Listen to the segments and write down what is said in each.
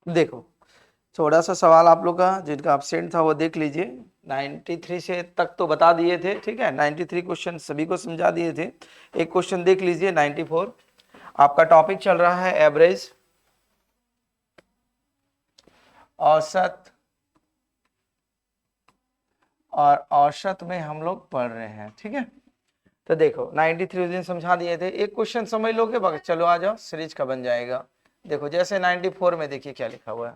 देखो थोड़ा सा सवाल आप लोग का जिनका एब्सेंट था वो देख लीजिए। 93 से तक तो बता दिए थे, ठीक है, 93 क्वेश्चन सभी को समझा दिए थे। एक क्वेश्चन देख लीजिए 94। आपका टॉपिक चल रहा है एवरेज, औसत, और औसत में हम लोग पढ़ रहे हैं, ठीक है। तो देखो 93 दिन समझा दिए थे, एक क्वेश्चन समझ लोगे बाकी चलो आ जाओ, सीरीज का बन जाएगा। देखो जैसे 94 में देखिए क्या लिखा हुआ है।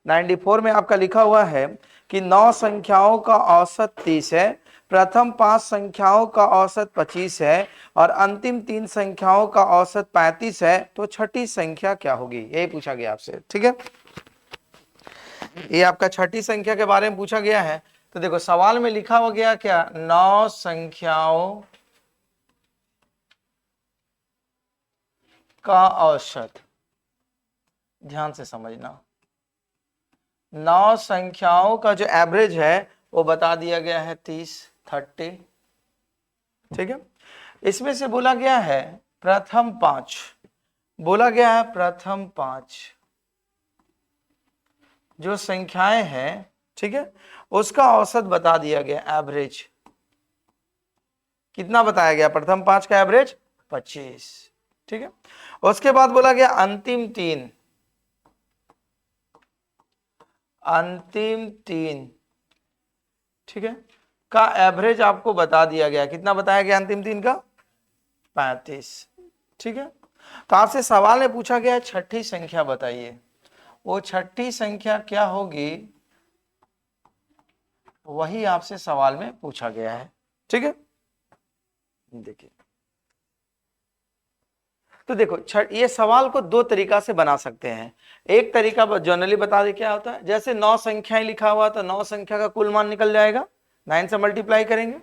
94 में आपका लिखा हुआ है कि 9 संख्याओं का औसत 30 है, प्रथम 5 संख्याओं का औसत 25 है और अंतिम 3 संख्याओं का औसत 35 है, तो छठी संख्या क्या होगी, यही पूछा गया आपसे, ठीक है। ये आपका छठी संख्या के बारे में पूछा गया है। तो देखो सवाल में लिखा हुआ गया क्या, 9 संख्याओं का औसत, ध्यान से समझना, 9 संख्याओं का जो एवरेज है वो बता दिया गया है 30, ठीक है। इसमें से बोला गया है प्रथम 5, बोला गया है प्रथम 5 जो संख्याएं हैं, ठीक है, उसका औसत बता दिया गया, एवरेज कितना बताया गया, प्रथम 5 का एवरेज 25, ठीक है। उसके बाद बोला गया अंतिम 3, अंतिम 3, ठीक है, का एवरेज आपको बता दिया गया, कितना बताया गया अंतिम 3 का, 35, ठीक है। तो आपसे सवाल में पूछा गया छठी संख्या बताइए, वो छठी संख्या क्या होगी, वही आपसे सवाल में पूछा गया है, ठीक है। देखिए तो देखो ये सवाल को दो तरीका से बना सकते हैं। एक तरीका जनरली बता दे क्या होता है, जैसे 9 संख्याएं लिखा हुआ तो 9 संख्या का कुल मान निकल जाएगा, 9 से मल्टीप्लाई करेंगे,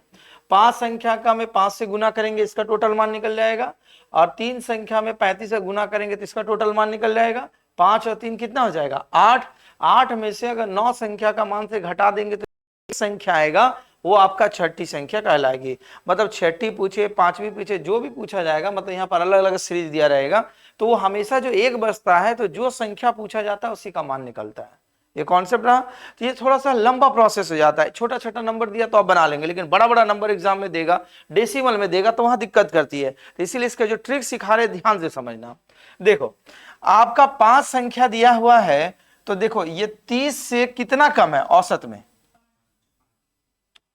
5 संख्या का में 5 से गुना करेंगे, इसका टोटल मान निकल जाएगा, और 3 संख्या में 35 से गुना करेंगे तो इसका टोटल मान निकल जाएगा। 5 और 3 कितना हो जाएगा 8, 8 में से अगर 9 संख्या का मान से घटा देंगे तो संख्या आएगा, वो आपका छठी संख्या कहलाएगी। मतलब छठी पूछे, पांचवी पूछे, जो भी पूछा जाएगा, मतलब यहाँ पर अलग अलग सीरीज दिया रहेगा, तो वो हमेशा जो एक बचता है, तो जो संख्या पूछा जाता है उसी का मान निकलता है। ये कॉन्सेप्ट रहा। तो ये थोड़ा सा लंबा प्रोसेस हो जाता है, छोटा छोटा नंबर दिया तो आप बना लेंगे, लेकिन बड़ा बड़ा नंबर एग्जाम में देगा, डेसिमल में देगा, तो वहां दिक्कत करती है। तो इसीलिए इसका जो ट्रिक सिखा रहे ध्यान से समझना। देखो आपका 5 संख्या दिया हुआ है, तो देखो ये 30 से कितना कम है औसत में,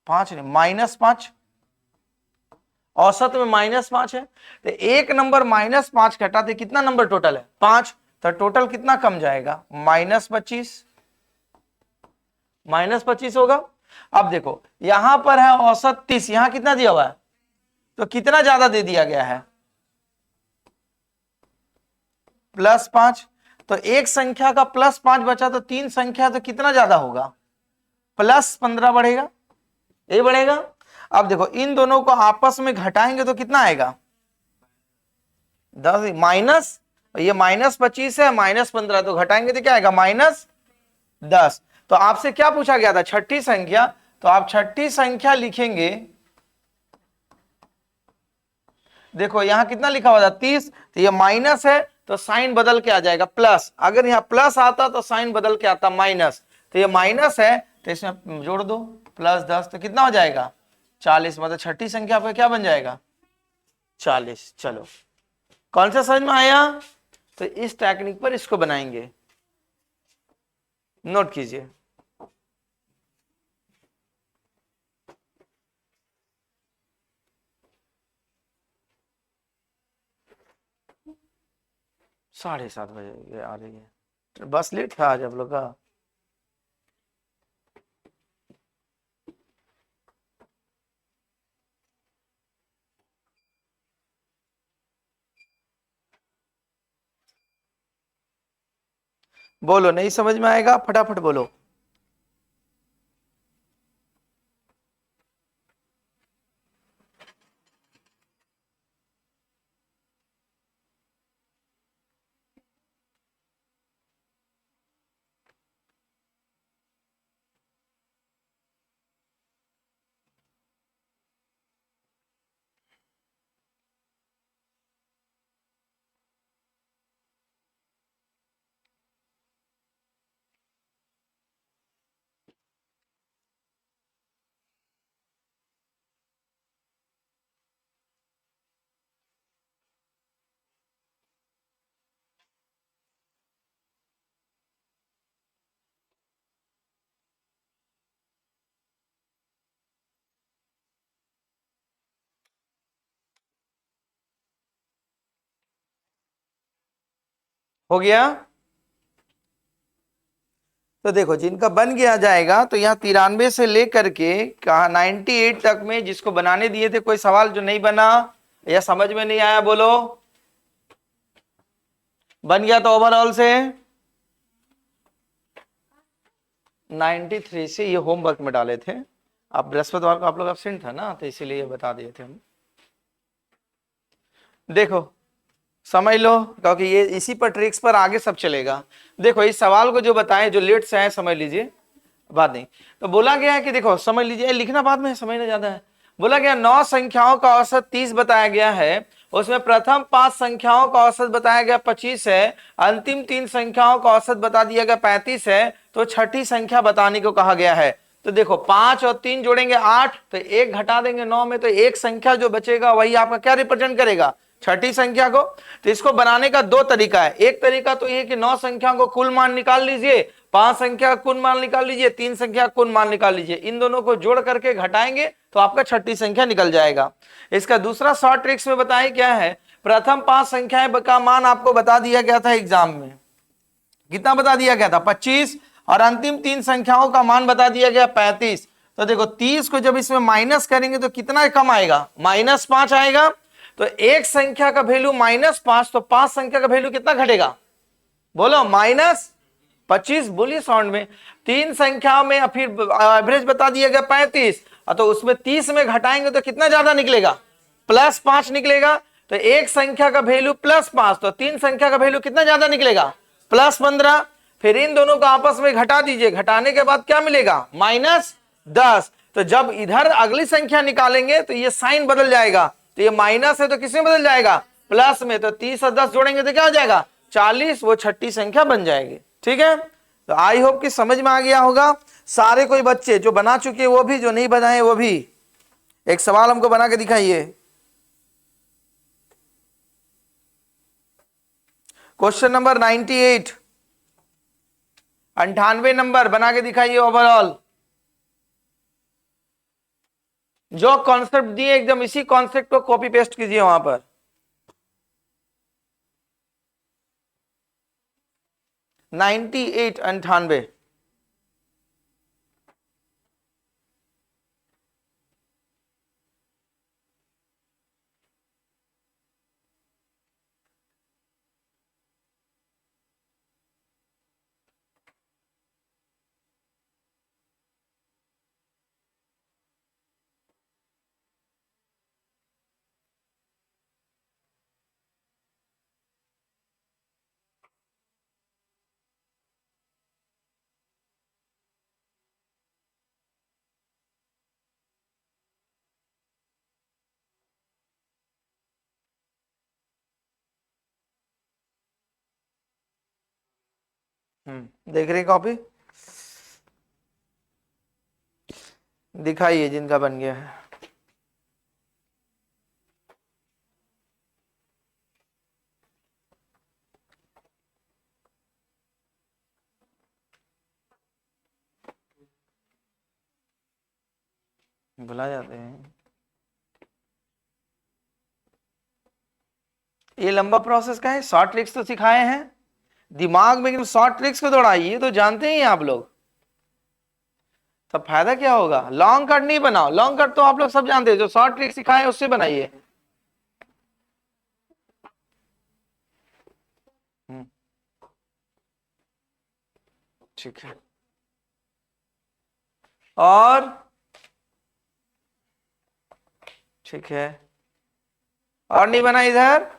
5 नहीं, -5, औसत में -5 है, तो एक नंबर -5 घटाते कितना नंबर टोटल है 5, तो टोटल कितना कम जाएगा -25, -25 होगा। अब देखो यहां पर है औसत 30, यहां कितना दिया हुआ है, तो कितना ज्यादा दे दिया गया है +5, तो एक संख्या का +5 बचा, तो 3 संख्या तो कितना ज्यादा होगा +15 बढ़ेगा, ये बढ़ेगा। अब देखो इन दोनों को आपस में घटाएंगे तो कितना आएगा 10, माइनस, ये -25 है, -15, तो घटाएंगे तो क्या आएगा -10। तो आपसे क्या पूछा गया था छठी संख्या, तो आप छठी संख्या लिखेंगे, देखो यहां कितना लिखा हुआ था 30, तो ये माइनस है तो साइन बदल के आ जाएगा प्लस, अगर यहां प्लस आता तो साइन बदल के आता माइनस, तो ये माइनस है तो इसमें जोड़ दो +10, तो कितना हो जाएगा 40, मतलब छठी संख्या आपका क्या बन जाएगा 40। चलो कौन सा समझ में आया, तो इस टेक्निक पर इसको बनाएंगे, नोट कीजिए। साढ़े 7 बजे आ रही है, बस लेट था आज आप लोग का। बोलो नहीं समझ में आएगा फटाफट बोलो। हो गया। तो देखो जिनका बन गया जाएगा, तो यहाँ 93 से लेकर के कहा 98 तक में जिसको बनाने दिए थे, कोई सवाल जो नहीं बना या समझ में नहीं आया बोलो। बन गया तो ओवरऑल से 93 से ये होमवर्क में डाले थे। अब बृहस्पतिवार को आप लोग एब्सेंट था ना, तो इसीलिए ये बता दिए थे हम। देखो समझ लो, क्योंकि ये इसी पर ट्रिक्स पर आगे सब चलेगा। देखो इस सवाल को जो बताएं, जो लेट से आए समझ लीजिए, बात नहीं। तो बोला गया है कि देखो समझ लीजिए, लिखना बाद में समझना ज्यादा है। बोला गया 9 संख्याओं का औसत 30 बताया गया है, उसमें प्रथम 5 संख्याओं का औसत बताया गया 25 है, अंतिम 3 संख्याओं का औसत बता दिया गया 35 है, तो छठी संख्या बताने को कहा गया है। तो देखो 5 और 3 जोड़ेंगे 8, तो 1 घटा देंगे 9 में, तो एक संख्या जो बचेगा वही आपका क्या रिप्रेजेंट करेगा, छठी संख्या को। तो इसको बनाने का 2 तरीका है। एक तरीका तो ये कि 9 संख्या को कुल मान निकाल लीजिए, 5 संख्या कुल मान निकाल लीजिए, 3 संख्या कुल मान निकाल लीजिए, इन दोनों को जोड़ करके घटाएंगे तो आपका छठी संख्या निकल जाएगा। इसका दूसरा शॉर्ट ट्रिक्स में बताए क्या है, प्रथम 5 संख्याएं का मान आपको बता दिया गया था एग्जाम में, कितना बता दिया गया था 25, और अंतिम 3 संख्याओं का मान बता दिया गया 35। तो देखो 30 को जब इसमें माइनस करेंगे तो कितना कम आएगा, -5 आएगा। तो एक संख्या का वैल्यू -5, तो 5 संख्या का वैल्यू कितना घटेगा बोलो, -25। बोलिए साउंड में। 3 संख्याओं में फिर एवरेज बता दिया गया 35, तो उसमें 30 में घटाएंगे तो कितना ज्यादा निकलेगा, +5 निकलेगा। तो एक संख्या का वैल्यू +5, तो 3 संख्या का वैल्यू कितना ज्यादा निकलेगा, +15। फिर इन दोनों को आपस में घटा दीजिए, घटाने के बाद क्या मिलेगा, -10। तो जब इधर अगली संख्या निकालेंगे तो ये साइन बदल जाएगा, तो ये माइनस है तो किसमें बदल जाएगा, प्लस में। तो 30 और 10 जोड़ेंगे तो क्या हो जाएगा, 40, वो छठी संख्या बन जाएगी। ठीक है, तो आई होप कि समझ में आ गया होगा सारे कोई बच्चे, जो बना चुके वो भी, जो नहीं बनाए वो भी। एक सवाल हमको बना के दिखाइए, क्वेश्चन नंबर 98, 98 नंबर बना के दिखाइए ओवरऑल। जो कॉन्सेप्ट दिए एकदम इसी कॉन्सेप्ट को कॉपी पेस्ट कीजिए वहां पर। 98, 98। देख रहे कॉपी, दिखाइए जिनका बन गया है। भुला जाते हैं, ये लंबा प्रोसेस का है, शॉर्ट ट्रिक्स तो सिखाए हैं, दिमाग में एकदम शॉर्ट ट्रिक्स को दौड़ाइए, तो जानते ही हैं आप लोग। तब फायदा क्या होगा, लॉन्ग कट नहीं बनाओ, लॉन्ग कट तो आप लोग सब जानते हैं, जो शॉर्ट ट्रिक सिखाए उससे बनाइए। ठीक है, और ठीक है, और नहीं बना इधर,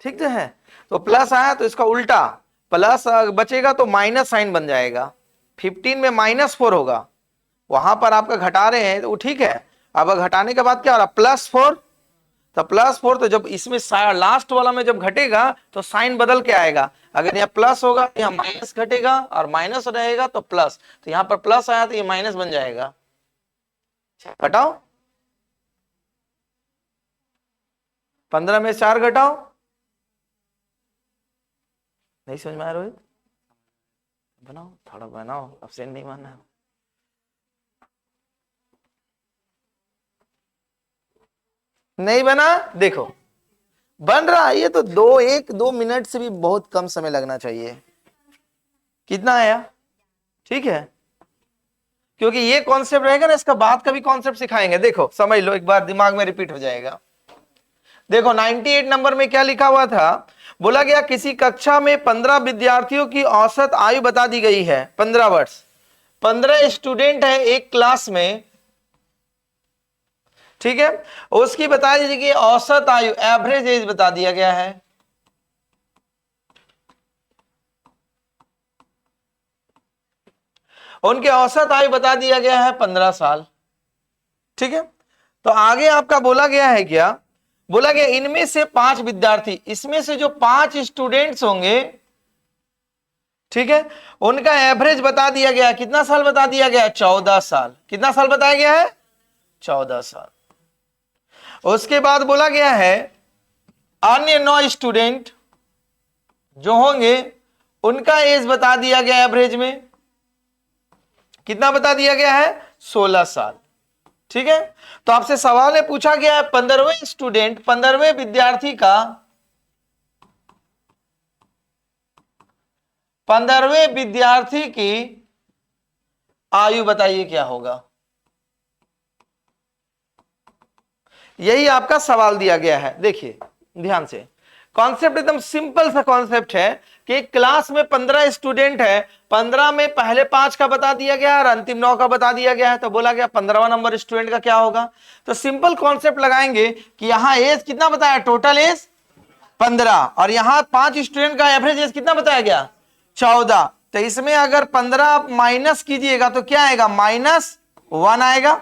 ठीक तो है। तो प्लस आया तो इसका उल्टा, प्लस बचेगा तो माइनस साइन बन जाएगा। 15 में -4 होगा, वहां पर आपका घटा रहे हैं तो ठीक है। अब घटाने के बाद क्या हो रहा, +4। तो +4, तो जब इसमें लास्ट वाला में जब घटेगा तो साइन बदल के आएगा। अगर यहाँ प्लस होगा तो यहाँ माइनस घटेगा, और माइनस रहेगा तो प्लस, तो यहाँ पर प्लस आया तो ये माइनस बन जाएगा। घटाओ, 15 में 4 घटाओ, नहीं समझ में आया रोहित, बनाओ थोड़ा बनाओ, अब्सेंट नहीं मानना है। नहीं बना, देखो बन रहा है ये तो 1-2 मिनट से भी बहुत कम समय लगना चाहिए। कितना आया? ठीक है, क्योंकि ये कॉन्सेप्ट रहेगा ना, इसका बाद का भी कॉन्सेप्ट सिखाएंगे। देखो समझ लो, एक बार दिमाग में रिपीट हो जाएगा। देखो 98 नंबर में क्या लिखा हुआ था, बोला गया किसी कक्षा में 15 विद्यार्थियों की औसत आयु बता दी गई है 15 वर्ष। 15 स्टूडेंट है एक क्लास में, ठीक है। उसकी बता दीजिए कि औसत आयु, एवरेज एज बता दिया गया है। उनके औसत आयु बता दिया गया है 15 साल, ठीक है। तो आगे आपका बोला गया है क्या, बोला गया इनमें से 5 विद्यार्थी, इसमें से जो 5 स्टूडेंट्स होंगे, ठीक है, उनका एवरेज बता दिया गया, कितना साल बता दिया गया? 14 साल। कितना साल बताया गया है? 14 साल। उसके बाद बोला गया है अन्य 9 स्टूडेंट जो होंगे उनका एज बता दिया गया एवरेज में, कितना बता दिया गया है? 16 साल, ठीक है। तो आपसे सवाल में पूछा गया है 15वें स्टूडेंट, 15वें विद्यार्थी का 15वें विद्यार्थी की आयु बताइए क्या होगा। यही आपका सवाल दिया गया है। देखिए ध्यान से, कॉन्सेप्ट एकदम सिंपल सा कॉन्सेप्ट है कि क्लास में 15 स्टूडेंट है, 15 में पहले 5 का बता दिया गया और अंतिम 9 का बता दिया गया है। तो बोला गया 15वां नंबर स्टूडेंट का क्या होगा। तो सिंपल कॉन्सेप्ट लगाएंगे कि यहां एज कितना बताया, टोटल एज 15, और यहां 5 स्टूडेंट का एवरेज एज कितना बताया गया? 14। तो इसमें अगर 15 माइनस कीजिएगा तो क्या आएगा? -1 आएगा।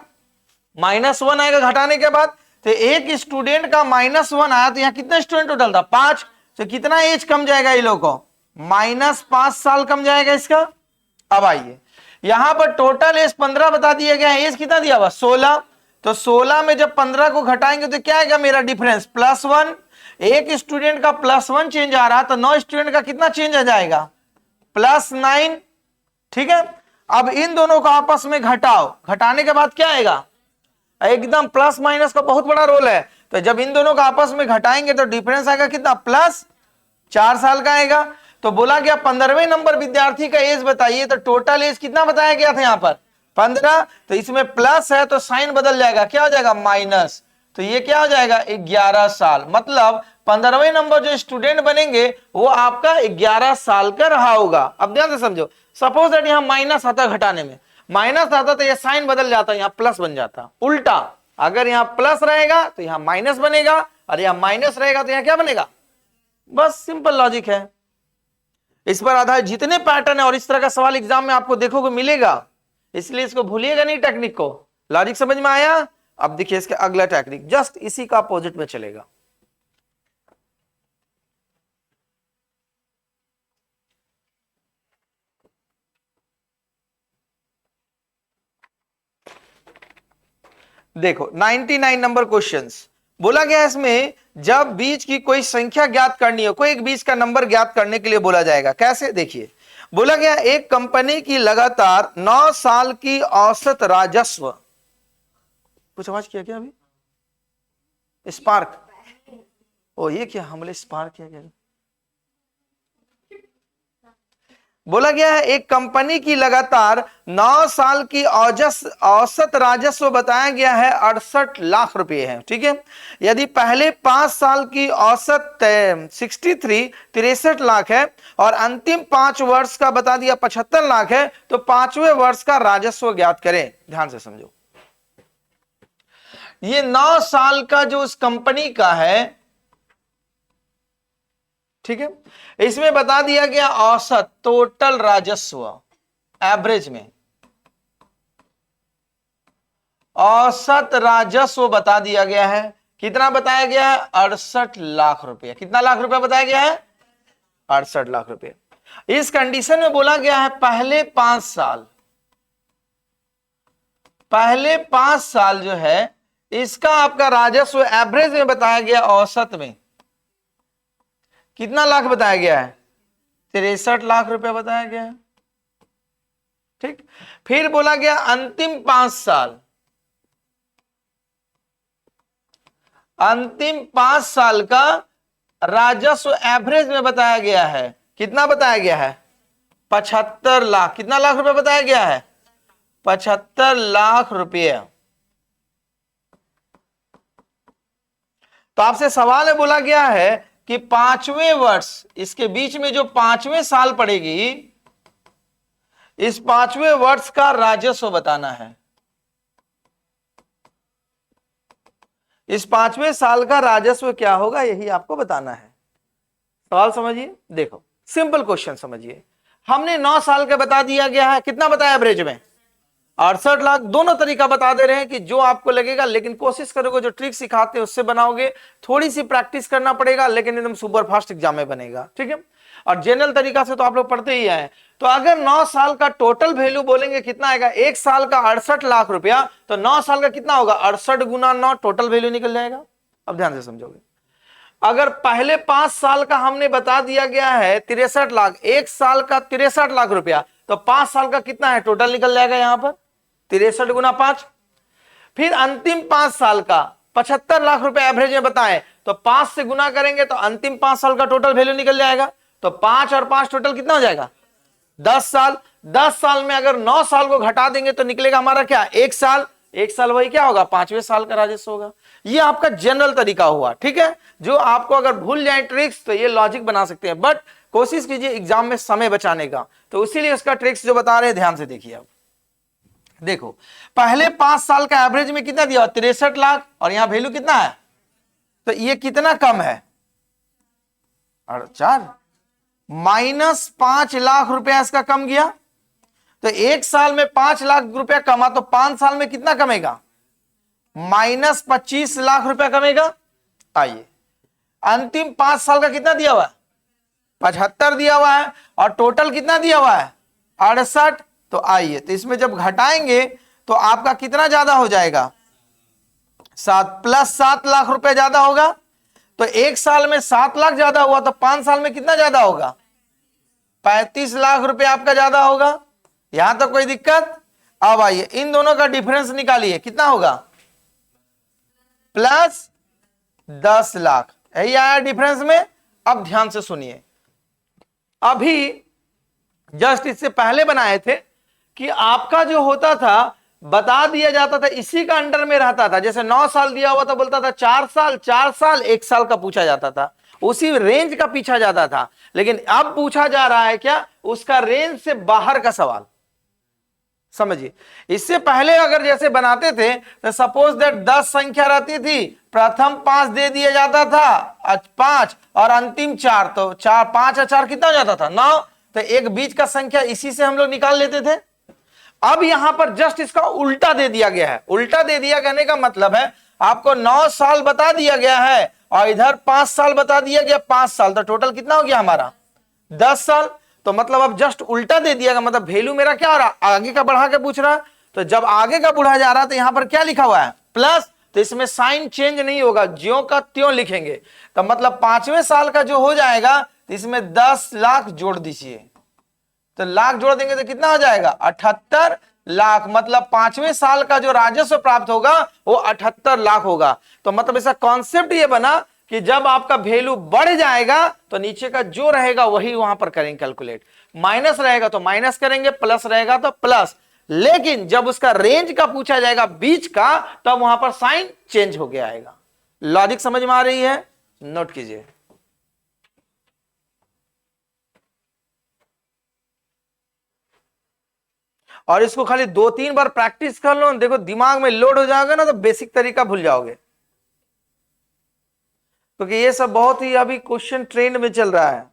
-1 आएगा घटाने के बाद। तो एक स्टूडेंट का -1 आया, तो यहां कितना स्टूडेंट टोटल था? 5। तो कितना एज कम जाएगा ये लोग को? -5 साल कम जाएगा इसका। अब आइए यहां पर टोटल एज 15 बता दिया गया है, एज कितना दिया हुआ? 16। तो 16 में जब 15 को घटाएंगे तो क्या आएगा मेरा डिफरेंस? +1। एक स्टूडेंट का +1 चेंज आ रहा, तो 9 स्टूडेंट का कितना चेंज आ जाएगा? +9, ठीक है। अब इन दोनों को आपस में घटाओ, घटाने के बाद क्या आएगा? एकदम प्लस माइनस का बहुत बड़ा रोल है। तो जब इन दोनों का आपस में घटाएंगे तो डिफरेंस आएगा कितना? +4 साल का आएगा। तो बोला गया 15वें नंबर विद्यार्थी का एज बताइए, तो टोटल एज कितना बताया गया था यहां पर? 15। तो इसमें प्लस है तो साइन बदल जाएगा, क्या हो जाएगा? माइनस। तो ये क्या हो जाएगा? 11 साल। मतलब 15वें नंबर जो स्टूडेंट बनेंगे वो आपका 11 साल का रहा होगा। अब ध्यान से समझो, सपोज दैट यहां माइनस आता, घटाने में माइनस आता तो यह साइन बदल जाता, यहां प्लस बन जाता। उल्टा, अगर यहां प्लस रहेगा तो यहां माइनस बनेगा, और यहां माइनस रहेगा तो यहां क्या बनेगा। बस सिंपल लॉजिक है। इस पर आधारित जितने पैटर्न है और इस तरह का सवाल एग्जाम में आपको देखो को मिलेगा, इसलिए इसको भूलिएगा नहीं टेक्निक को। लॉजिक समझ में आया? अब देखिए इसका अगला टेक्निक जस्ट इसी का अपोजिट में चलेगा। देखो 99 नंबर क्वेश्चंस बोला गया, इसमें जब बीच की कोई संख्या ज्ञात करनी हो, कोई एक बीच का नंबर ज्ञात करने के लिए बोला जाएगा। कैसे? देखिए बोला गया एक कंपनी की लगातार 9 साल की औसत राजस्व, कुछ आवाज किया क्या अभी? स्पार्क, ओ ये क्या, हमले स्पार्क किया गया। बोला गया है एक कंपनी की लगातार 9 साल की औसत राजस्व बताया गया है 68 लाख रुपए है, ठीक है। यदि पहले 5 साल की औसत 63 लाख है और अंतिम 5 वर्ष का बता दिया 75 लाख है, तो 5वें वर्ष का राजस्व ज्ञात करें। ध्यान से समझो, ये 9 साल का जो उस कंपनी का है, ठीक है, इसमें बता दिया गया औसत टोटल राजस्व, एवरेज में औसत राजस्व बता दिया गया है। कितना बताया गया है? 68 लाख रुपए। कितना लाख रुपए बताया गया है? 68 लाख रुपए। इस कंडीशन में बोला गया है पहले 5 साल, पहले 5 साल जो है इसका आपका राजस्व एवरेज में बताया गया, औसत में कितना लाख बताया गया है? 63 लाख रुपए बताया गया है, ठीक। फिर बोला गया अंतिम 5 साल, अंतिम 5 साल का राजस्व एवरेज में बताया गया है, कितना बताया गया है? 75 लाख। कितना लाख रुपए बताया गया है? 75 लाख रुपए। तो आपसे सवाल है, बोला गया है कि 5वें वर्ष, इसके बीच में जो 5वें साल पड़ेगी, इस 5वें वर्ष का राजस्व बताना है। इस 5वें साल का राजस्व क्या होगा, यही आपको बताना है। सवाल समझिए, देखो सिंपल क्वेश्चन समझिए। हमने 9 साल का बता दिया गया है, कितना बताया एवरेज में? 68 लाख। दोनों तरीका बता दे रहे हैं कि जो आपको लगेगा, लेकिन कोशिश करोगे जो ट्रिक सिखाते हैं उससे बनाओगे। थोड़ी सी प्रैक्टिस करना पड़ेगा, लेकिन एकदम सुपर फास्ट एग्जाम में बनेगा, ठीक है। और जनरल तरीका से तो आप लोग पढ़ते ही आए। तो अगर 9 साल का टोटल वैल्यू बोलेंगे कितना आएगा, एक साल का 68 लाख रुपया, तो 9 साल का कितना होगा? 68 गुना 9, टोटल वैल्यू निकल जाएगा। अब ध्यान से समझोगे। अगर पहले 5 साल का हमने बता दिया गया है 63 लाख, एक साल का 63 लाख रुपया, तो 5 साल का कितना है टोटल निकल जाएगा यहां पर? 63 गुना 5। फिर अंतिम 5 साल का 75 लाख रुपए एवरेज में बताएं, तो 5 से गुना करेंगे तो अंतिम 5 साल का टोटल वैल्यू निकल जाएगा। तो 5 और 5 टोटल कितना हो जाएगा? 10 साल। 10 साल में अगर 9 साल को घटा देंगे तो निकलेगा हमारा क्या? 1 साल। 1 साल वही क्या होगा? 5वें साल का राजस्व होगा। ये आपका जनरल तरीका हुआ, ठीक है। जो आपको अगर भूल जाए ट्रिक्स तो ये लॉजिक बना सकते हैं, बट कोशिश कीजिए एग्जाम में समय बचाने का, तो इसीलिए उसका ट्रिक्स जो बता रहे हैं ध्यान से देखिए। अब देखो, पहले 5 साल का एवरेज में कितना दिया? 63 लाख। और यहां वैल्यू कितना है? तो ये कितना कम है? 4 माइनस 5 लाख रुपया इसका कम गया। तो एक साल में 5 लाख रुपया कमा, तो 5 साल में कितना कमेगा? माइनस 25 लाख रुपया कमेगा। आइए, अंतिम 5 साल का कितना दिया हुआ है? 75 दिया हुआ है। और टोटल कितना दिया हुआ है? 68। तो आइए, तो इसमें जब घटाएंगे तो आपका कितना ज्यादा हो जाएगा? 7 प्लस 7 लाख रुपए ज्यादा होगा। तो एक साल में 7 लाख ज्यादा हुआ, तो 5 साल में कितना ज्यादा होगा? 35 लाख रुपए आपका ज्यादा होगा। यहां तक कोई दिक्कत? अब आइए, इन दोनों का डिफरेंस निकालिए, कितना होगा? प्लस 10 लाख। यही आया डिफरेंस में। अब ध्यान से सुनिए, अभी जस्ट इससे पहले बनाए थे कि आपका जो होता था, बता दिया जाता था, इसी का अंडर में रहता था। जैसे 9 साल दिया हुआ था, बोलता था 4 साल, 4 साल, 1 साल का पूछा जाता था, उसी रेंज का पूछा जाता था। लेकिन अब पूछा जा रहा है क्या? उसका रेंज से बाहर का सवाल। समझिए, इससे पहले अगर जैसे बनाते थे तो सपोज दैट 10 संख्या रहती थी, प्रथम 5 दे दिया जाता था 5 और अंतिम 4, तो 4 5 और 4 कितना हो जाता था? 9। तो एक बीच का संख्या इसी से हम लोग निकाल लेते थे। अब यहां पर जस्ट इसका उल्टा दे दिया गया है। उल्टा दे दिया कहने का मतलब है आपको 9 साल बता दिया गया है और इधर 5 साल बता दिया गया, 5 साल, तो टोटल कितना हो गया हमारा? 10 साल। तो मतलब अब जस्ट उल्टा दे दिया, मतलब वैल्यू मेरा क्या हो रहा? आगे का बढ़ा के पूछ रहा। तो जब आगे का बढ़ा जा रहा तो यहां पर क्या लिखा हुआ है? प्लस। तो इसमें साइन चेंज नहीं होगा, ज्यों का त्यों लिखेंगे। तो मतलब 5वें साल का जो हो जाएगा, तो इसमें 10 लाख जोड़ दीजिए। तो लाख जोड़ देंगे तो कितना हो जाएगा? 78 लाख। मतलब 5वें साल का जो राजस्व प्राप्त होगा वो 78 लाख होगा। तो मतलब इसका कॉन्सेप्ट ये बना कि जब आपका वैल्यू बढ़ जाएगा तो नीचे का जो रहेगा वही वहां पर करेंगे कैलकुलेट। माइनस रहेगा तो माइनस करेंगे, प्लस रहेगा तो प्लस। लेकिन जब उसका रेंज का पूछा जाएगा, बीच का, तब वहां पर साइन चेंज हो गया आएगा। लॉजिक समझ में आ रही है? नोट कीजिए। और इसको खाली 2-3 बार प्रैक्टिस कर लो, देखो दिमाग में लोड हो जाएगा ना, तो बेसिक तरीका भूल जाओगे। क्योंकि ये सब बहुत ही अभी क्वेश्चन ट्रेंड में चल रहा है।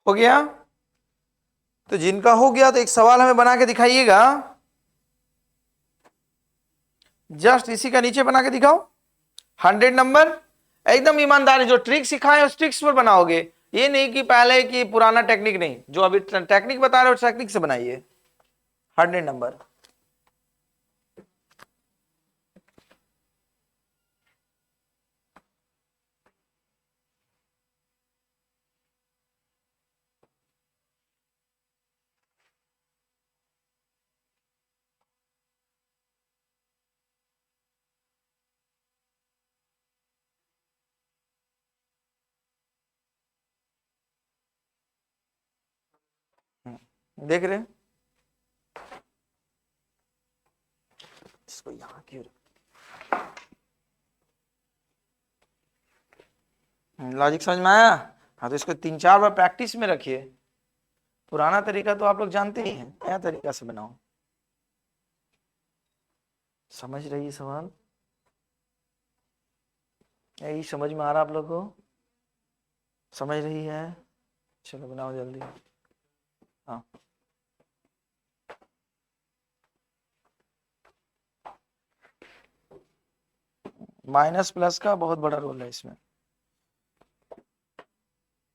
हो गया? तो जिनका हो गया तो एक सवाल हमें बना के दिखाइएगा, जस्ट इसी का नीचे बना के दिखाओ। 100 नंबर, एकदम ईमानदारी, जो ट्रिक सिखाए उस ट्रिक्स पर बनाओगे, ये नहीं कि पहले कि पुराना टेक्निक नहीं, जो अभी टेक्निक बता रहे हो टेक्निक से बनाइए। 100 नंबर। देख रहे हैं? इसको यहां क्यों, लॉजिक समझ में आया? हाँ, तो इसको 3-4 बार प्रैक्टिस में रखिए। पुराना तरीका तो आप लोग जानते ही हैं, नया तरीका से बनाओ। समझ रही सवाल? यही समझ में आ रहा आप लोग को? समझ रही है? चलो बनाओ जल्दी। हाँ, माइनस प्लस का बहुत बड़ा रोल है इसमें।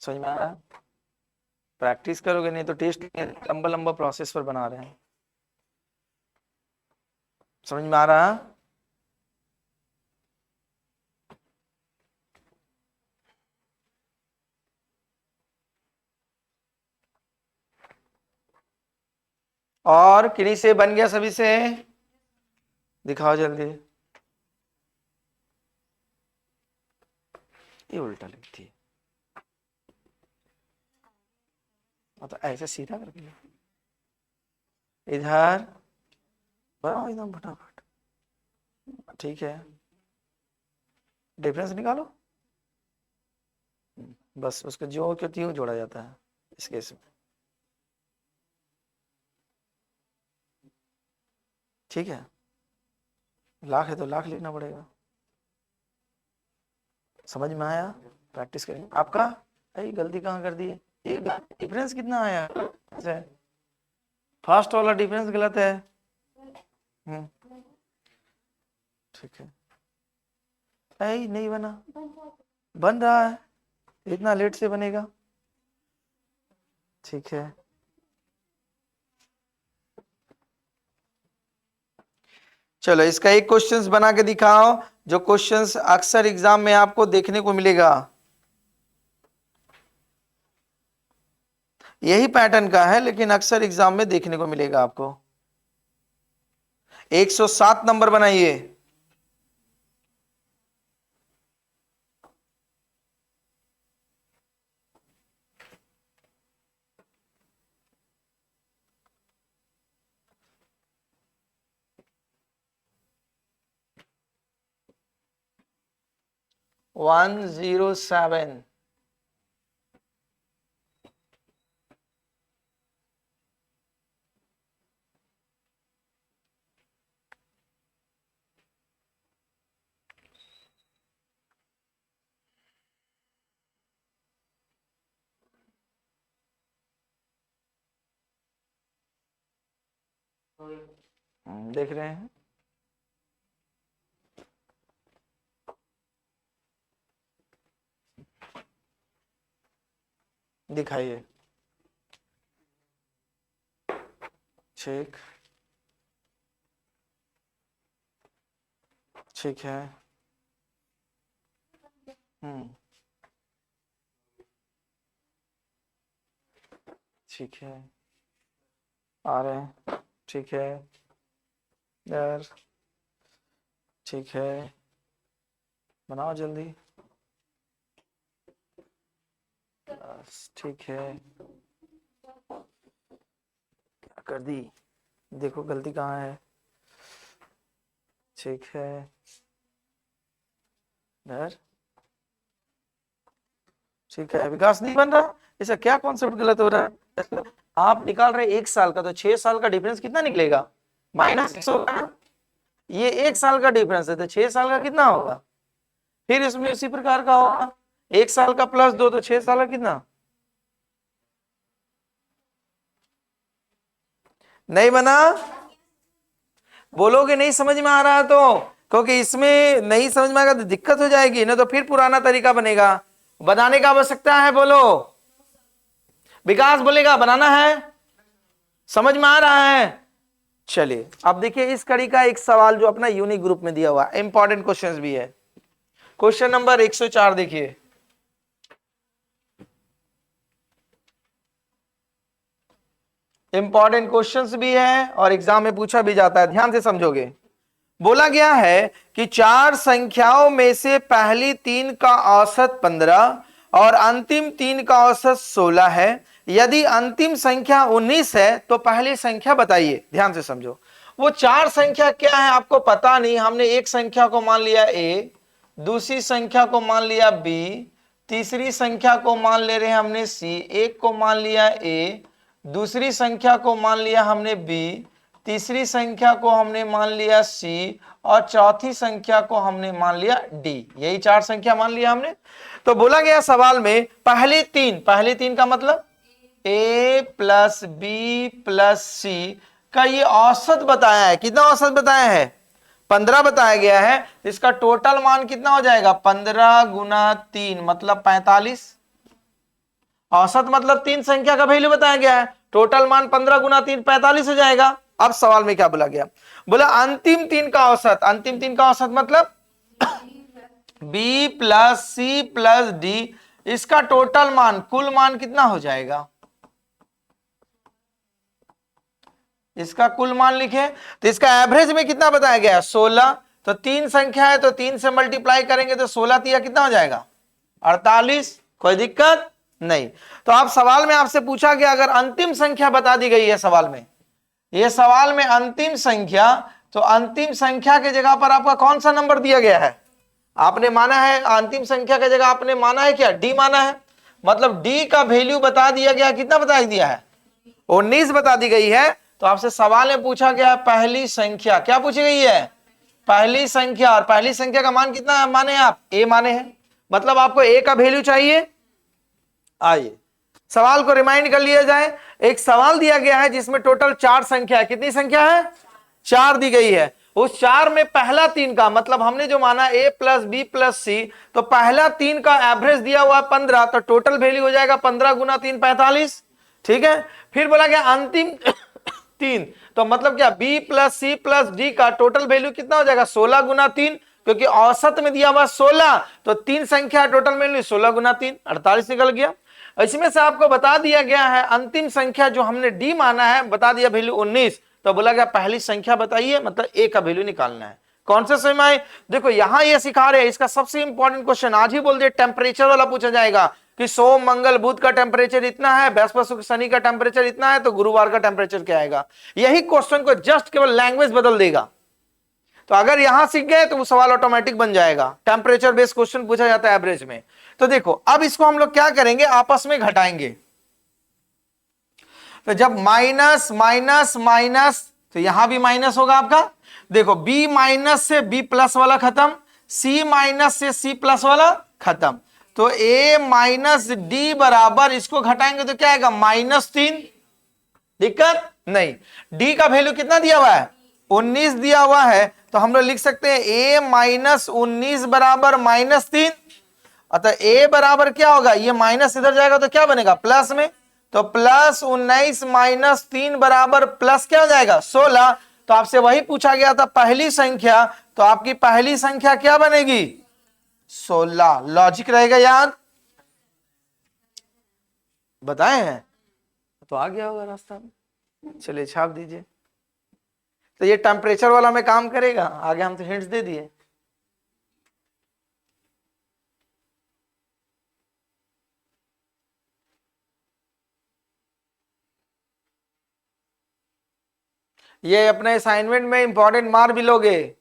समझ में आ रहा है? प्रैक्टिस करोगे, नहीं तो टेस्ट लंबा लंबा प्रोसेस पर बना रहे हैं। समझ में आ रहा है? और किन्हीं से बन गया? सभी से दिखाओ जल्दी। ये उल्टा लिखती है, तो ऐसे सीधा करके इधर बनाओ एकदम फटाफट। ठीक है, डिफरेंस निकालो। बस उसको जो क्यों त्यों जोड़ा जाता है इस केस में। ठीक है, लाख है तो लाख लिखना पड़ेगा। समझ में आया? प्रैक्टिस करेंगे। आपका अरे गलती कहाँ कर दी है? ये डिफरेंस कितना आया? फर्स्ट वाला डिफरेंस गलत है। ठीक है, ऐ नहीं बना, बन रहा है, इतना लेट से बनेगा। ठीक है, चलो इसका एक क्वेश्चंस बना के दिखाओ, जो क्वेश्चंस अक्सर एग्जाम में आपको देखने को मिलेगा। यही पैटर्न का है लेकिन अक्सर एग्जाम में देखने को मिलेगा आपको। 107 नंबर बनाइए। वन 107। देख रहे हैं? दिखाइए। ठीक, ठीक है। ठीक है, आ रहे हैं। ठीक है यार, ठीक है, बनाओ जल्दी। ठीक है, क्या कर दी? देखो गलती कहाँ है। ठीक है यार, ठीक है, विकास नहीं बन रहा, इसका क्या कॉन्सेप्ट गलत हो रहा है? आप निकाल रहे 1 साल का, तो 6 साल का डिफरेंस कितना निकलेगा? -6 होगा। ये 1 साल का डिफरेंस है तो 6 साल का कितना होगा? फिर इसमें इसी प्रकार का होगा, 1 साल का +2 तो 6 साल का कितना? नहीं बना? बोलोगे नहीं समझ में आ रहा है तो, क्योंकि इसमें नहीं समझ में आएगा तो दिक्कत हो जाएगी, नहीं तो फिर पुराना तरीका बनेगा। बनाने का आवश्यकता है, बोलो। विकास बोलेगा बनाना है, समझ में आ रहा है? चलिए अब देखिए इस कड़ी का एक सवाल जो अपना यूनिक ग्रुप में दिया हुआ है, इंपॉर्टेंट क्वेश्चंस भी है। क्वेश्चन नंबर 104 देखिए, इंपॉर्टेंट क्वेश्चंस भी है और एग्जाम में पूछा भी जाता है, ध्यान से समझोगे। बोला गया है कि चार संख्याओं में से पहली तीन का औसत 15 और अंतिम तीन का औसत 16 है। यदि अंतिम संख्या 19 है तो पहली संख्या बताइए। ध्यान से समझो, वो चार संख्या क्या है आपको पता नहीं, हमने एक संख्या को मान लिया a, दूसरी संख्या को मान लिया b, तीसरी संख्या को मान ले रहे हैं हमने c, एक को मान लिया a, दूसरी संख्या को मान लिया हमने b, तीसरी संख्या को हमने मान लिया c और चौथी संख्या को हमने मान लिया d। यही चार संख्या मान लिया हमने। तो बोला गया सवाल में पहली तीन का मतलब a प्लस बी प्लस सी का ये औसत बताया है। कितना औसत बताया है? 15 बताया गया है। इसका टोटल मान कितना हो जाएगा? 15 गुना 3 मतलब 45। औसत मतलब तीन संख्या का वैल्यू बताया गया है, टोटल मान 15 गुना 3 45 हो जाएगा। अब सवाल में क्या बोला गया? बोला अंतिम तीन का औसत। अंतिम तीन का औसत मतलब b plus C plus D, इसका टोटल मान कुल मान कितना हो जाएगा? इसका कुल मान लिखे तो इसका एवरेज में कितना बताया गया है? 16। तो तीन संख्या है तो 3 से मल्टीप्लाई करेंगे तो 16 तिया कितना हो जाएगा? 48। कोई दिक्कत नहीं। तो आप सवाल में आपसे पूछा गया अगर अंतिम संख्या बता दी गई है सवाल में, ये सवाल में अंतिम संख्या, तो अंतिम संख्या के जगह पर आपका कौन सा नंबर दिया गया है? आपने माना है अंतिम संख्या की जगह आपने माना है क्या? डी माना है, मतलब डी का वैल्यू बता दिया गया। कितना बता दिया है? 19 बता दी गई है। तो आपसे सवाल में पूछा गया पहली संख्या, क्या पूछी गई है? पहली संख्या। और पहली संख्या का मान कितना माने आप? ए माने हैं, मतलब आपको ए का वैल्यू चाहिए। आइए सवाल को रिमाइंड कर लिया जाए। एक सवाल दिया गया है जिसमें टोटल चार संख्या है। कितनी संख्या है? चार दी गई है। उस चार में पहला तीन का मतलब हमने जो माना a प्लस बी प्लस सी, तो पहला तीन का एवरेज दिया हुआ 15, तो टोटल वैल्यू हो जाएगा 15 गुना 3 45। ठीक है। फिर बोला गया अंतिम तीन, तो मतलब क्या b plus C plus D का टोटल वैल्यू कितना हो जाएगा? 16 गुना 3, क्योंकि औसत में दिया हुआ 16, तो तीन संख्या टोटल वैल्यू 16 गुना 3 48 निकल गया। इसमें से आपको बता दिया गया है अंतिम संख्या जो हमने डी माना है बता दिया वैल्यू 19, तो बोला गया पहली संख्या बताइए, मतलब ए का वैल्यू निकालना है। कौन से समय आए? देखो यहां ये सिखा रहे हैं, इसका सबसे इंपॉर्टेंट क्वेश्चन आज ही बोल दिए, टेम्परेचर वाला पूछा जाएगा कि सोम मंगल बुध का टेम्परेचर इतना है, बृहस्पति शुक्र शनि का टेम्परेचर इतना है, तो गुरुवार का टेम्परेचर क्या आएगा। यही क्वेश्चन को जस्ट केवल लैंग्वेज बदल देगा। तो अगर यहां सीख गए तो वो सवाल ऑटोमेटिक बन जाएगा। टेम्परेचर बेस्ड क्वेश्चन पूछा जाता है एवरेज में। तो देखो अब इसको हम लोग क्या करेंगे, आपस में घटाएंगे। तो जब माइनस माइनस माइनस, तो यहां भी माइनस होगा आपका। देखो b माइनस से b प्लस वाला खत्म, c माइनस से c प्लस वाला खत्म, तो a माइनस डी बराबर, इसको घटाएंगे तो क्या आएगा? -3। दिक्कत नहीं। d का वैल्यू कितना दिया हुआ है? 19 दिया हुआ है, तो हम लोग लिख सकते हैं a माइनस 19 बराबर -3। अतः a बराबर क्या होगा? ये माइनस इधर जाएगा तो क्या बनेगा? प्लस में, तो प्लस 19 माइनस 3 बराबर प्लस क्या हो जाएगा? 16। तो आपसे वही पूछा गया था पहली संख्या, तो आपकी पहली संख्या क्या बनेगी? 16। लॉजिक रहेगा याद? बताए हैं तो आ गया होगा रास्ता में। चलिए छाप दीजिए। तो ये टेम्परेचर वाला में काम करेगा, आगे हम तो हिंट्स दे दिए। ये अपने असाइनमेंट में इंपॉर्टेंट मार भी लोगे।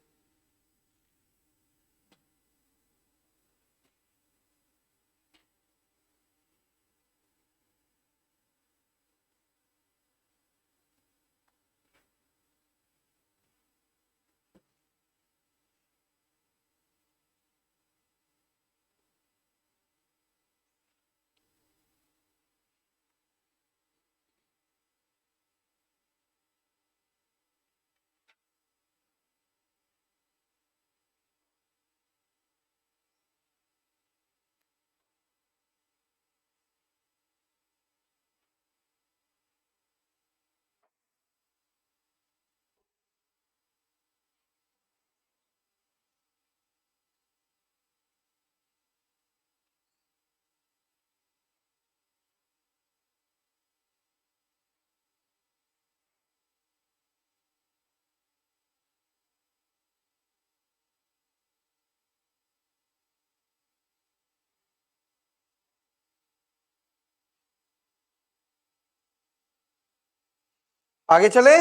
आगे चले।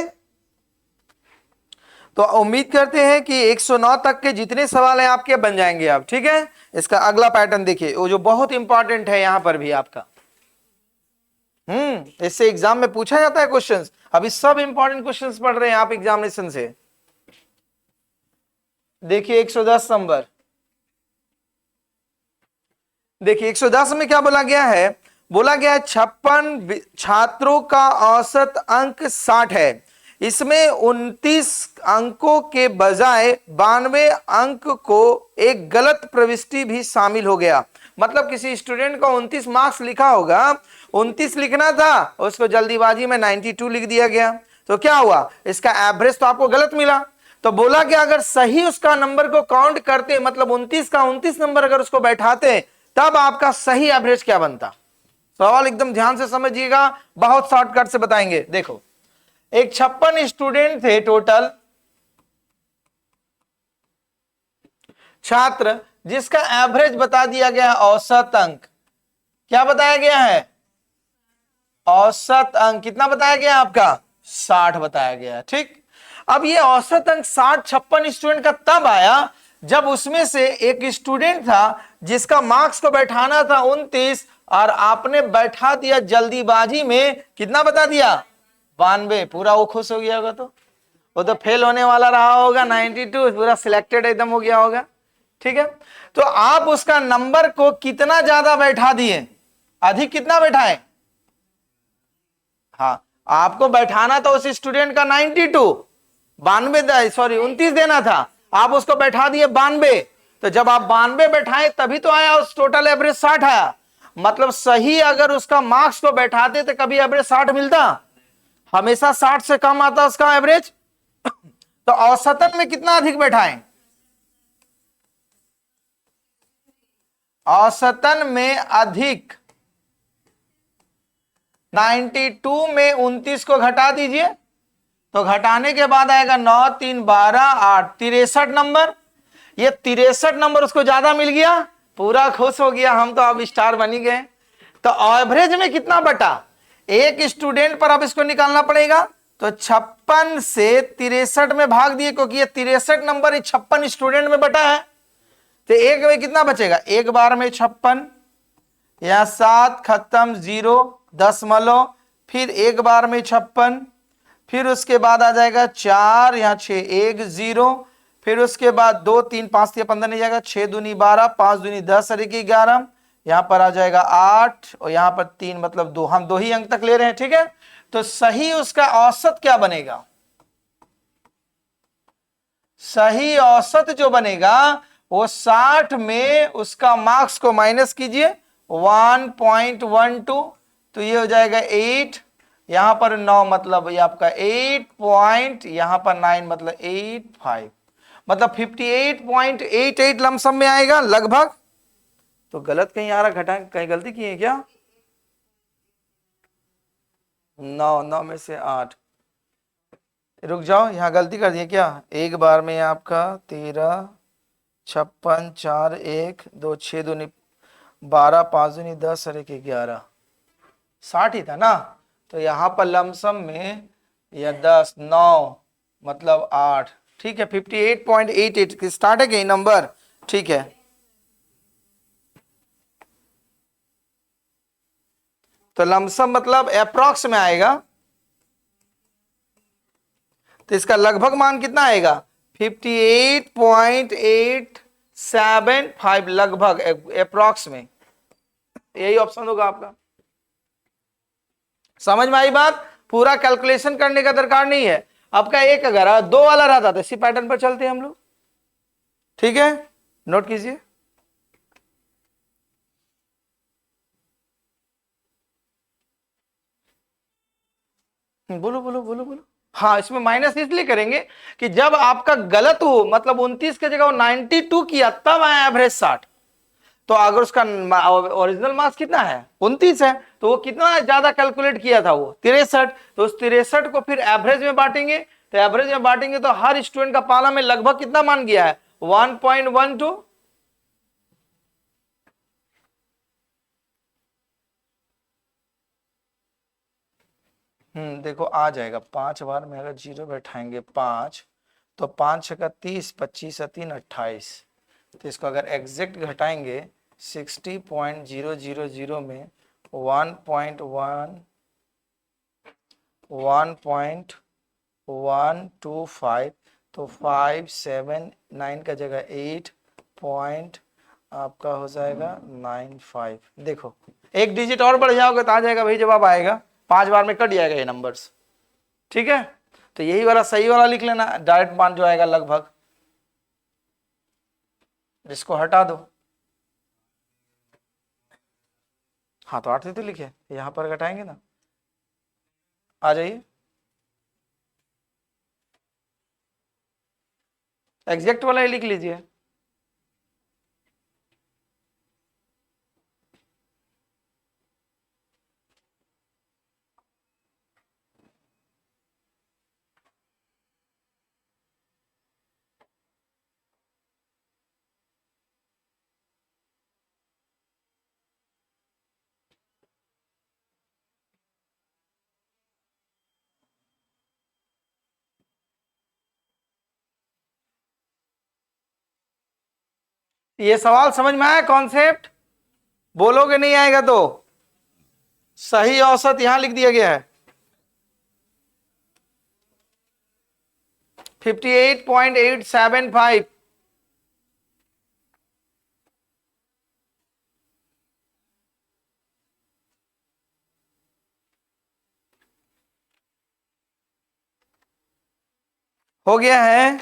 तो उम्मीद करते हैं कि 109 तक के जितने सवाल हैं आपके बन जाएंगे आप, ठीक है। इसका अगला पैटर्न देखिए, वो जो बहुत इंपॉर्टेंट है यहां पर भी आपका, इससे एग्जाम में पूछा जाता है क्वेश्चंस। अभी सब इंपॉर्टेंट क्वेश्चंस पढ़ रहे हैं आप एग्जामिनेशन से। देखिए 110 नंबर, देखिए 110 में क्या बोला गया है, बोला गया है 56 छात्रों का औसत अंक 60 है, इसमें 29 अंकों के बजाय 92 अंक को एक गलत प्रविष्टि भी शामिल हो गया। मतलब किसी स्टूडेंट को 29 मार्क्स लिखा होगा, 29 लिखना था, उसको जल्दीबाजी में 92 लिख दिया गया। तो क्या हुआ, इसका एवरेज तो आपको गलत मिला। तो बोला कि अगर सही उसका नंबर को काउंट करते, मतलब 29 का 29 नंबर अगर उसको बैठाते, तब आपका सही एवरेज क्या बनता। सवाल एकदम ध्यान से समझिएगा, बहुत शॉर्टकट से बताएंगे। देखो, एक 56 स्टूडेंट थे टोटल छात्र, जिसका एवरेज बता दिया गया औसत अंक। क्या बताया गया है, औसत अंक कितना बताया गया आपका, 60 बताया गया, ठीक। अब ये औसत अंक 60 56 स्टूडेंट का तब आया जब उसमें से एक स्टूडेंट था जिसका मार्क्स को बैठाना था 29, और आपने बैठा दिया जल्दीबाजी में, कितना बता दिया, 92। पूरा वो खुश हो गया होगा, तो वो तो फेल होने वाला रहा होगा, 92 पूरा सिलेक्टेड एकदम हो गया होगा, ठीक है। तो आप उसका नंबर को कितना ज्यादा बैठा दिए, अधिक कितना बैठाए, हाँ, आपको बैठाना था उस स्टूडेंट का 92, 29 देना था, आप उसको बैठा दिए 92। तो जब आप 92 बैठाए तभी तो आया, उस टोटल एवरेज 60 आया। मतलब सही अगर उसका मार्क्स को बैठाते तो कभी एवरेज 60 मिलता, हमेशा 60 से कम आता उसका एवरेज। तो औसतन में कितना अधिक बैठाएं, औसतन में अधिक, 92 में 29 को घटा दीजिए, तो घटाने के बाद आएगा 9 3 12 8 63 नंबर। ये 63 नंबर उसको ज्यादा मिल गया, पूरा खुश हो गया, हम तो अब स्टार बन ही गए। तो एवरेज में कितना बटा, एक स्टूडेंट पर अब इसको निकालना पड़ेगा। तो 56 से 63 में भाग दिए, क्योंकि ये 63 नंबर 56 स्टूडेंट में बटा है। तो एक में कितना बचेगा, एक बार में 56, यहां 7 खत्म 0 दशमलव, फिर एक बार में 56, फिर उसके बाद आ जाएगा 4, यहाँ 6 1 0, फिर उसके बाद 2 3 5 3 15 नहीं जाएगा, 6 दूनी 12 5 दूनी 10 और 1 11, यहाँ पर आ जाएगा 8, और यहाँ पर 3 मतलब 2, हम 2 ही अंक तक ले रहे हैं, ठीक है। तो सही उसका औसत क्या बनेगा, सही औसत जो बनेगा वो 60 में उसका मार्क्स को माइनस कीजिए 1.12, तो ये हो जाएगा 8, यहां पर 9 मतलब ये आपका 8 पॉइंट, यहां पर 9 मतलब 85, मतलब 58.88 लमसम में आएगा लगभग। तो गलत कहीं आ रहा, घटा कहीं गलती की है क्या, 9 में से 8, रुक जाओ, यहां गलती कर दी क्या, एक बार में आपका 13 56 4 1 2 6 दूनी 12 5 दूनी 10 और 1 11, 60 ही था ना। तो यहां पर लमसम में या 10 9 मतलब 8, ठीक है, 58.88 स्टार्ट है कहीं नंबर, ठीक है। तो लमसम मतलब अप्रॉक्स में आएगा, तो इसका लगभग मान कितना आएगा 58.875 लगभग अप्रॉक्स में, यही ऑप्शन होगा आपका। समझ में आई बात, पूरा कैलकुलेशन करने का दरकार नहीं है। आपका एक अगर 2 वाला रहता तो इसी पैटर्न पर चलते हम लोग, ठीक है, नोट कीजिए। बोलो बोलो बोलो बोलो। हाँ, इसमें माइनस इसलिए करेंगे कि जब आपका गलत हो, मतलब 29 की जगह 92 किया, तब आया एवरेज 60। तो अगर उसका ओरिजिनल मार्क्स कितना है 29 है, तो वो कितना ज्यादा कैलकुलेट किया था, वो 63, तो उस 63 को फिर एवरेज में बांटेंगे, तो एवरेज में बांटेंगे तो हर स्टूडेंट का पाला में लगभग कितना मान गया है 1.12। देखो आ जाएगा 5 बार में अगर 0 बैठाएंगे 5, तो 5 छक्का 30, 25 3 28। तो इसको अगर एग्जैक्ट घटाएंगे 60.000 में 1.125, तो 579 का जगह 8 पॉइंट आपका हो जाएगा 95। देखो एक डिजिट और बढ़ जाओगे तो आ जाएगा भाई, जवाब आएगा। 5 बार में कट जाएगा ये नंबर्स, ठीक है। तो यही वाला सही वाला लिख लेना, डायरेक्ट मान जो आएगा लगभग, इसको हटा दो। हाँ तो 8 से तो लिखे, यहां पर घटाएंगे ना, आ जाइए एग्जैक्ट वाला ही लिख लीजिए। ये सवाल समझ में आया कॉन्सेप्ट? बोलोगे नहीं आएगा तो सही औसत यहां लिख दिया गया है 58.875। हो गया है।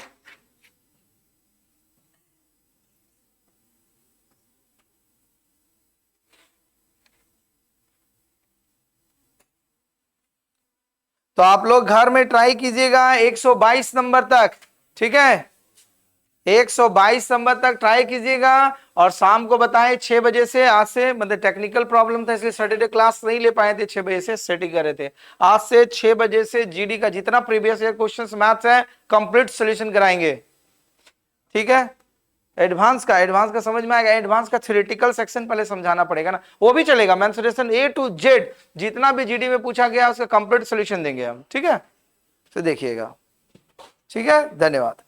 तो आप लोग घर में ट्राई कीजिएगा 122 नंबर तक, ठीक है। 122 नंबर तक ट्राई कीजिएगा और शाम को बताएं 6 बजे से। आज से मतलब टेक्निकल प्रॉब्लम था इसलिए सैटरडे क्लास नहीं ले पाए थे, 6 बजे से सेटिंग कर रहे थे। आज से 6 बजे से जीडी का जितना प्रीवियस ईयर क्वेश्चंस मैथ्स है कंप्लीट सॉल्यूशन कराएंगे, ठीक है। एडवांस का समझ में आएगा। एडवांस का थ्योरेटिकल सेक्शन पहले समझाना पड़ेगा ना, वो भी चलेगा। मेंसुरेशन A to Z जितना भी जीडी में पूछा गया उसका कंप्लीट सॉल्यूशन देंगे हम, ठीक है। तो देखिएगा, ठीक है। धन्यवाद।